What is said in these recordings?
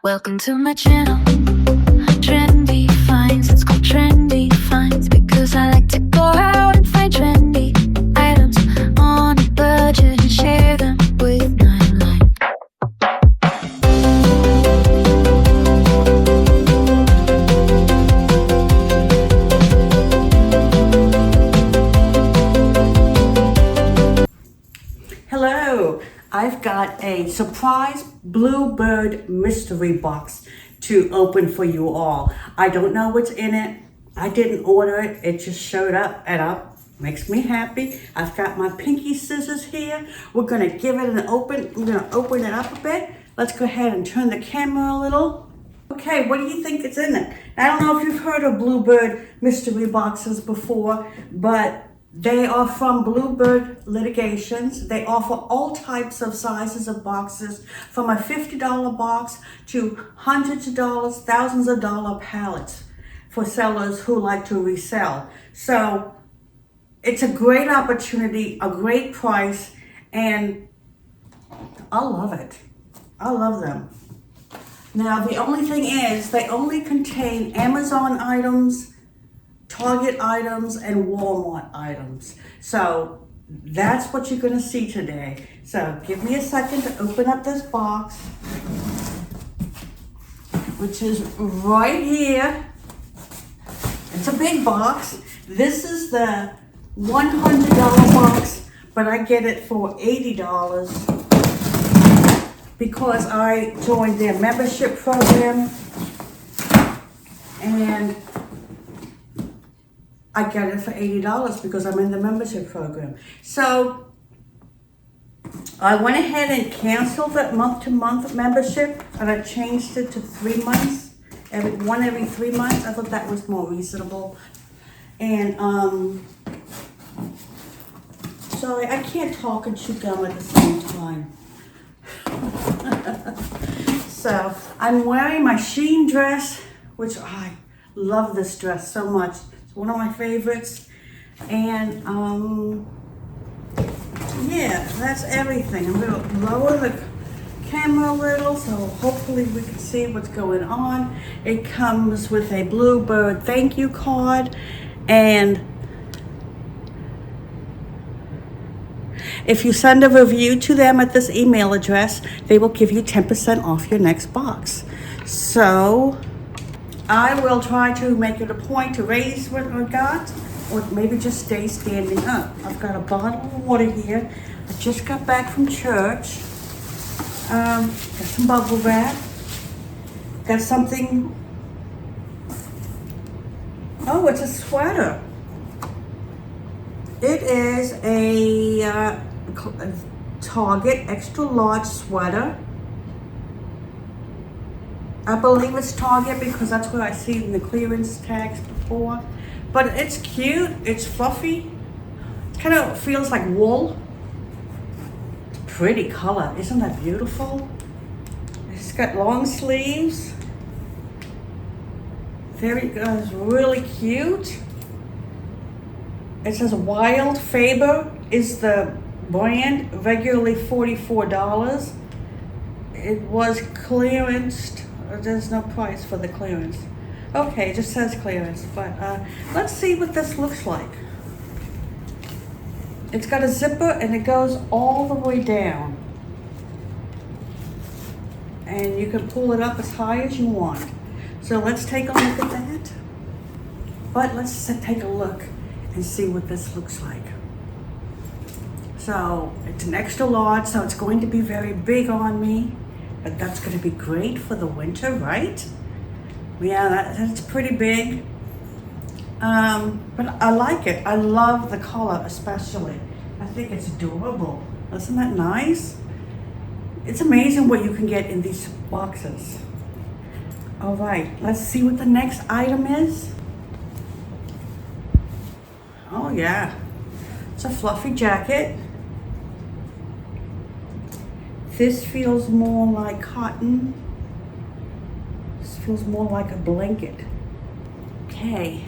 Welcome to my channel, Trendy Finds. It's called Trendy Finds because I like to go out and find trendy items on a budget and share them with nine life. Hello, I've got a surprise Bluebird mystery box to open for you all. I don't know what's in it. I didn't order it. It just showed up and makes me happy. I've got my pinky scissors here. We're gonna give it an open. We're gonna open it up a bit. Let's go ahead and turn the camera a little. Okay, what do you think is in it? I don't know if you've heard of Bluebird mystery boxes before, but they are from Bluebird Litigations. They offer all types of sizes of boxes, from a $50 box to hundreds of dollars, thousands of dollar pallets for sellers who like to resell. So it's a great opportunity, a great price, and I love it. I love them. Now, the only thing is they only contain Amazon items, Target items, and Walmart items. So that's what you're gonna see today. So give me a second to open up this box, which is right here. It's a big box. This is the $100 box, but I get it for $80 because I joined their membership program, and I get it for $80 because I'm in the membership program. So I went ahead and canceled the month-to-month membership, and I changed it to 3 months, every 3 months. I thought that was more reasonable. And sorry, I can't talk and chew gum at the same time. So I'm wearing my Sheen dress, which I love this dress so much. It's one of my favorites. And yeah, that's everything. I'm gonna lower the camera a little so hopefully we can see what's going on. It comes with a Bluebird thank you card, and if you send a review to them at this email address, they will give you 10% off your next box. So I will try to make it a point to raise what I got, or maybe just stay standing up. I've got a bottle of water here. I just got back from church. Got some bubble wrap. Got something. Oh, it's a sweater. It is a Target extra large sweater. I believe it's Target because that's where I see it in the clearance tags before. But it's cute, it's fluffy. It kind of feels like wool. It's a pretty color, isn't that beautiful? It's got long sleeves. Very good, it's really cute. It says Wild Faber is the brand, regularly $44. It was clearanced. There's no price for the clearance. Okay, it just says clearance, but let's see what this looks like. It's got a zipper and it goes all the way down. And you can pull it up as high as you want. So let's take a look at that. But let's take a look and see what this looks like. So it's an extra large, so it's going to be very big on me. But that's going to be great for the winter, right? Yeah, that's pretty big. But I like it. I love the color especially. I think it's adorable. Isn't that nice? It's amazing what you can get in these boxes. All right, let's see what the next item is. Oh yeah, it's a fluffy jacket. This feels more like cotton. This feels more like a blanket. Okay.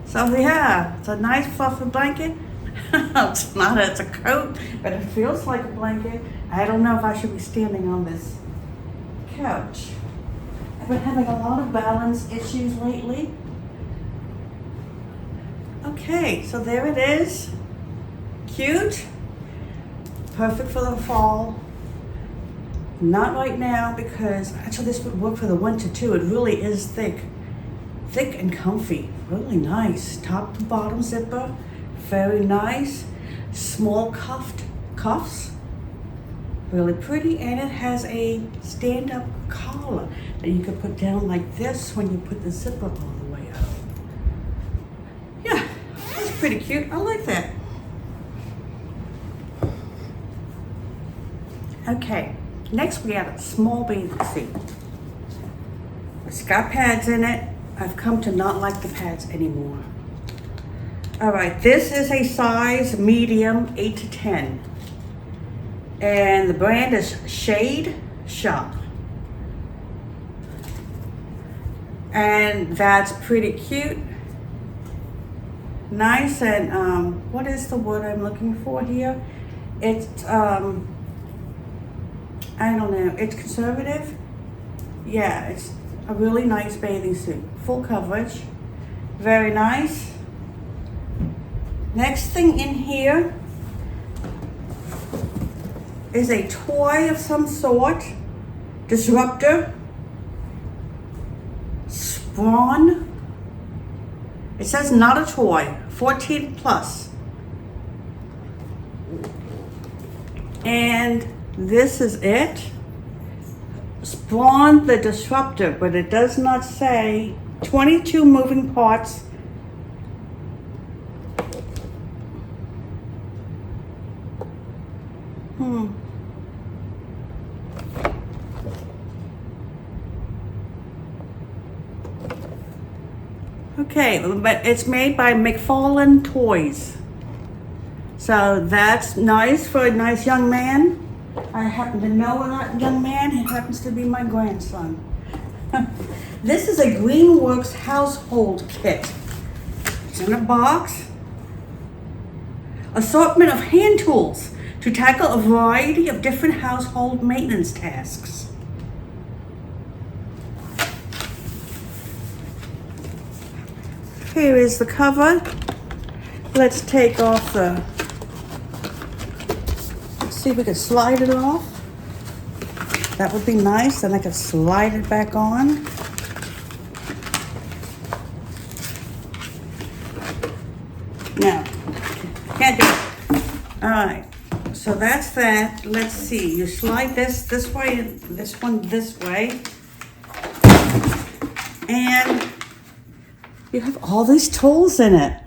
So yeah, it's a nice fluffy blanket. It's not, it's a coat, but it feels like a blanket. I don't know if I should be standing on this couch. I've been having a lot of balance issues lately. Okay, so there it is. Cute. Perfect for the fall. Not right now because actually this would work for the winter too. It really is thick. Thick and comfy. Really nice. Top to bottom zipper. Very nice. Small cuffs. Really pretty, and it has a stand-up collar that you can put down like this when you put the zipper all the way up. Yeah, that's pretty cute. I like that. Okay, next we have a small bathing suit. It's got pads in it. I've come to not like the pads anymore. All right, this is a size medium, 8 to 10. And the brand is Spade Shop. And that's pretty cute. Nice and, what is the word I'm looking for here? It's, I don't know, it's conservative. Yeah, it's a really nice bathing suit. Full coverage, very nice. Next thing in here is a toy of some sort. Disruptor. Spawn. It says not a toy, 14 plus. And this is it. Spawn the Disruptor, but it does not say 22 moving parts. Okay, but it's made by McFarlane Toys. So that's nice for a nice young man. I happen to know a young man. He happens to be my grandson. This is a Greenworks household kit. It's in a box. Assortment of hand tools to tackle a variety of different household maintenance tasks. Here is the cover. Let's take off the, let's see if we can slide it off. That would be nice, then I can slide it back on. No, can't do it. All right, so that's that. Let's see, you slide this way, and this one this way. And you have all these tools in it.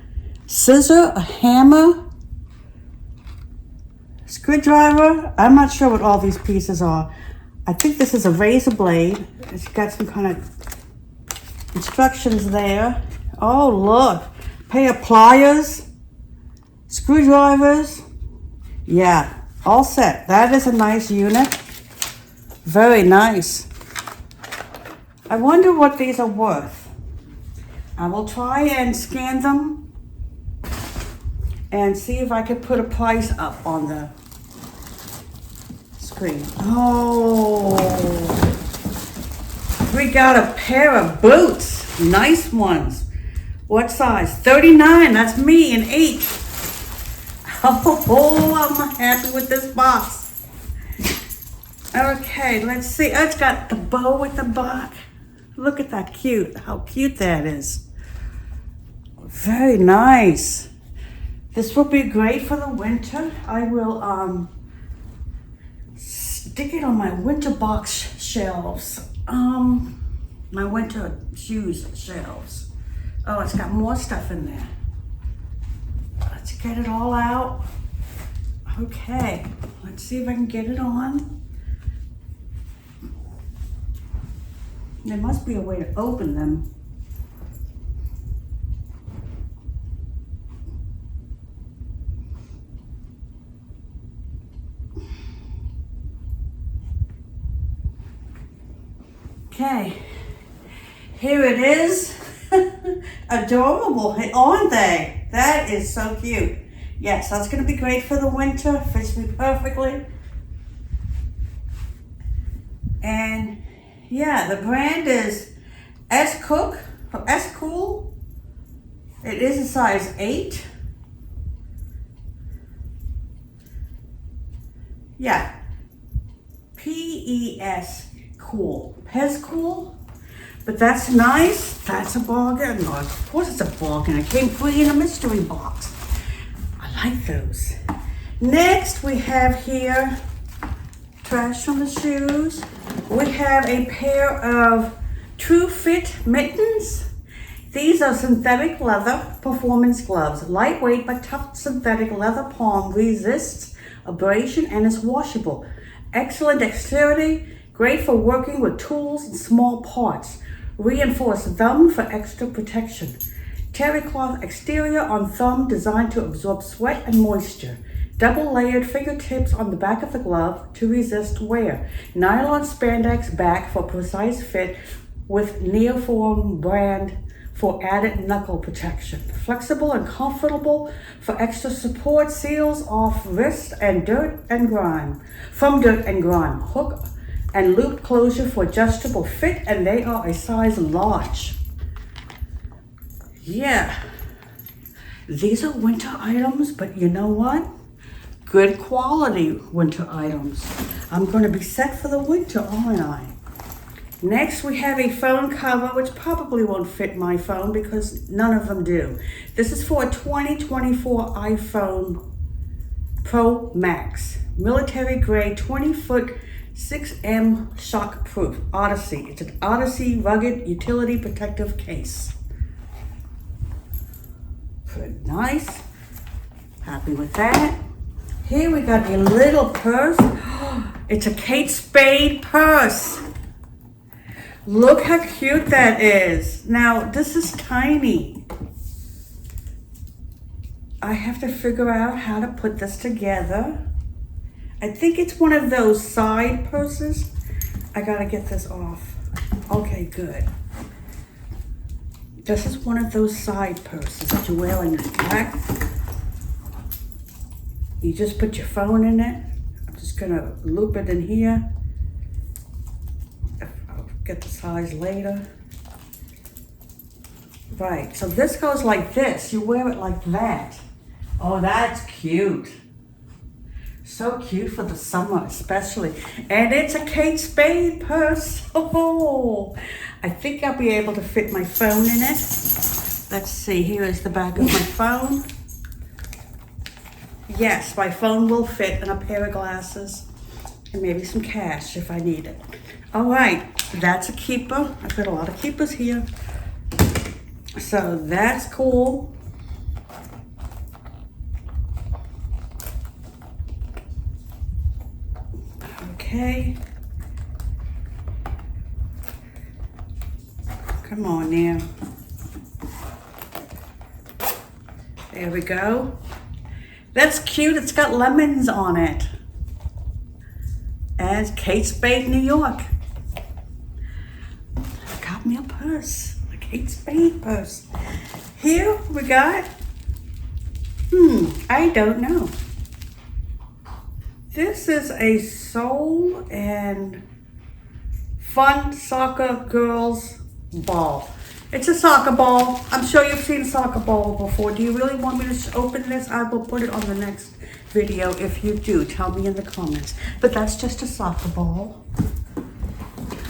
Scissor, a hammer, screwdriver. I'm not sure what all these pieces are. I think this is a razor blade. It's got some kind of instructions there. Oh, look. Pair of pliers, screwdrivers. Yeah, all set. That is a nice unit. Very nice. I wonder what these are worth. I will try and scan them and see if I can put a price up on the screen. Oh, we got a pair of boots. Nice ones. What size? 39. That's me, an 8. Oh, I'm happy with this box. Okay, let's see. Oh, it's got the bow at the back. Look at that cute. How cute that is. Very nice. This will be great for the winter. I will stick it on my winter box shelves. My winter shoes shelves. Oh, it's got more stuff in there. Let's get it all out. Okay, let's see if I can get it on. There must be a way to open them. Okay, here it is. Adorable, aren't they? That is so cute. Yes, that's gonna be great for the winter. Fits me perfectly. And yeah, the brand is S-Cook or S-Cool. It is a size 8. Yeah, P-E-S cool. Pez cool. But that's nice. That's a bargain. No, of course it's a bargain. It came free in a mystery box. I like those. Next we have here, trash from the shoes. We have a pair of True Fit mittens. These are synthetic leather performance gloves. Lightweight but tough synthetic leather palm resists abrasion and is washable. Excellent dexterity, great for working with tools and small parts. Reinforced thumb for extra protection. Terry cloth exterior on thumb designed to absorb sweat and moisture. Double layered fingertips on the back of the glove to resist wear. Nylon spandex back for precise fit with Neoform brand for added knuckle protection. Flexible and comfortable for extra support. Seals off wrist and dirt and grime. From dirt and grime. Hook and loop closure for adjustable fit, and they are a size large. Yeah, these are winter items, but you know what? Good quality winter items. I'm going to be set for the winter, aren't I? Next, we have a phone cover, which probably won't fit my phone because none of them do. This is for a 2024 iPhone Pro Max. Military grade, 20-foot, 6M shock proof. Odyssey. It's an Odyssey rugged utility protective case. Pretty nice. Happy with that. Here we got a little purse. It's a Kate Spade purse. Look how cute that is. Now, this is tiny. I have to figure out how to put this together. I think it's one of those side purses. I gotta get this off. Okay, good. This is one of those side purses that you wear on your back. You just put your phone in it. I'm just gonna loop it in here. I'll get the size later. Right, so this goes like this. You wear it like that. Oh, that's cute. So cute for the summer, especially. And it's a Kate Spade purse. Oh, I think I'll be able to fit my phone in it. Let's see, here is the back of my phone. Yes, my phone will fit in a pair of glasses and maybe some cash if I need it. All right, that's a keeper. I've got a lot of keepers here. So that's cool. Okay. Come on now. There we go. That's cute. It's got lemons on it. And it's Kate Spade, New York. Got me a purse. A Kate Spade purse. Here we got, I don't know. This is a Soul and Fun Soccer Girls Ball. It's a soccer ball. I'm sure you've seen a soccer ball before. Do you really want me to open this? I will put it on the next video if you do. Tell me in the comments. But that's just a soccer ball.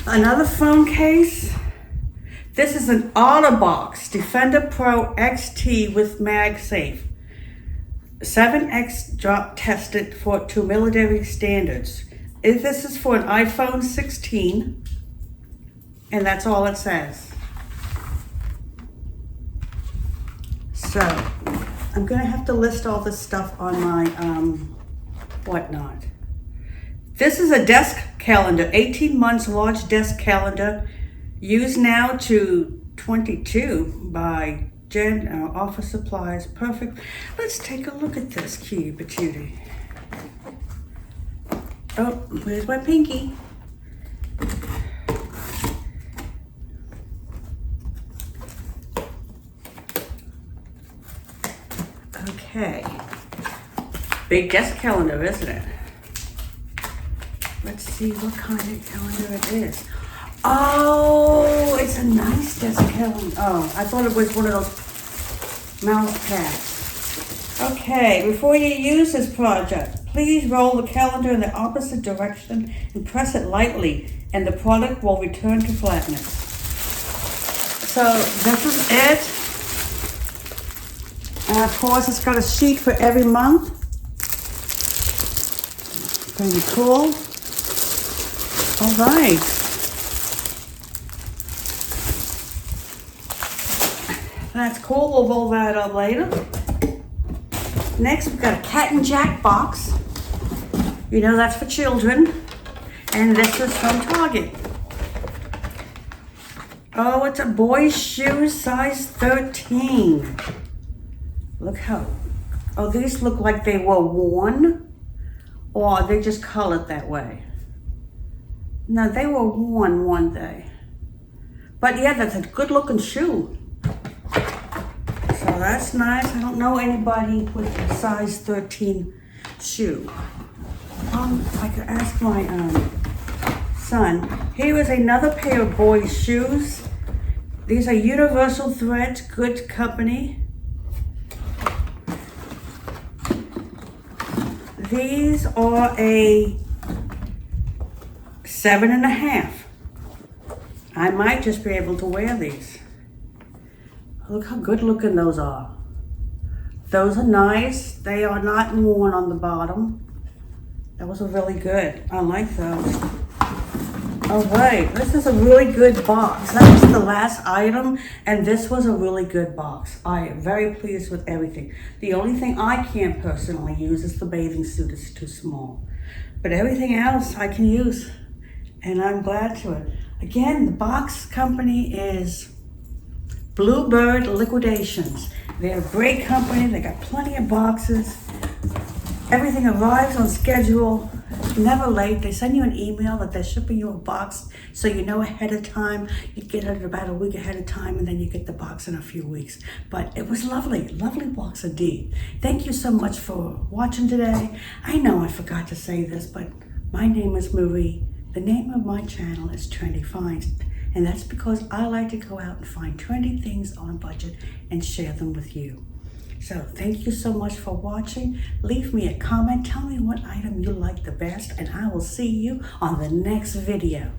Another phone case. This is an OtterBox Defender Pro XT with MagSafe. 7X drop tested to military standards. This is for an iPhone 16. And that's all it says. So, I'm going to have to list all this stuff on my whatnot. This is a desk calendar, 18 months large desk calendar, used now to 22 by Jen, Office Supplies, perfect. Let's take a look at this cutie patootie. Oh, where's my pinky? Okay, Big desk calendar, isn't it? Let's see what kind of calendar it is. Oh, it's a nice desk calendar. Oh, I thought it was one of those mouse pads. Okay, before you use this project, please roll the calendar in the opposite direction and press it lightly, and the product will return to flatness. So this is it. And of course, it's got a sheet for every month. Pretty cool. All right. That's cool. We'll roll that up later. Next, we've got a Cat and Jack box. You know that's for children. And this is from Target. Oh, it's a boy's shoe, size 13. Look how, oh, these look like they were worn, or they just colored that way. No, they were worn one day. But yeah, that's a good looking shoe. So that's nice. I don't know anybody with a size 13 shoe. I could ask my son. Here is another pair of boys' shoes. These are Universal Threads, good company. These are a 7.5. I might just be able to wear these. Look how good looking those are. Those are nice. They are not worn on the bottom. Those are really good. I like those. All right, this is a really good box. That was the last item, and this was a really good box. I am very pleased with everything. The only thing I can't personally use is the bathing suit. It's too small. But everything else I can use, and I'm glad to it. Again, the box company is Bluebird Liquidations. They're a great company. They got plenty of boxes. Everything arrives on schedule, never late. They send you an email that they're shipping you a box so you know ahead of time. You get it about a week ahead of time, and then you get the box in a few weeks. But it was lovely, lovely box indeed. Thank you so much for watching today. I know I forgot to say this, but my name is Marie. The name of my channel is Trendy Finds, and that's because I like to go out and find trendy things on a budget and share them with you. So thank you so much for watching. Leave me a comment. Tell me what item you like the best, and I will see you on the next video.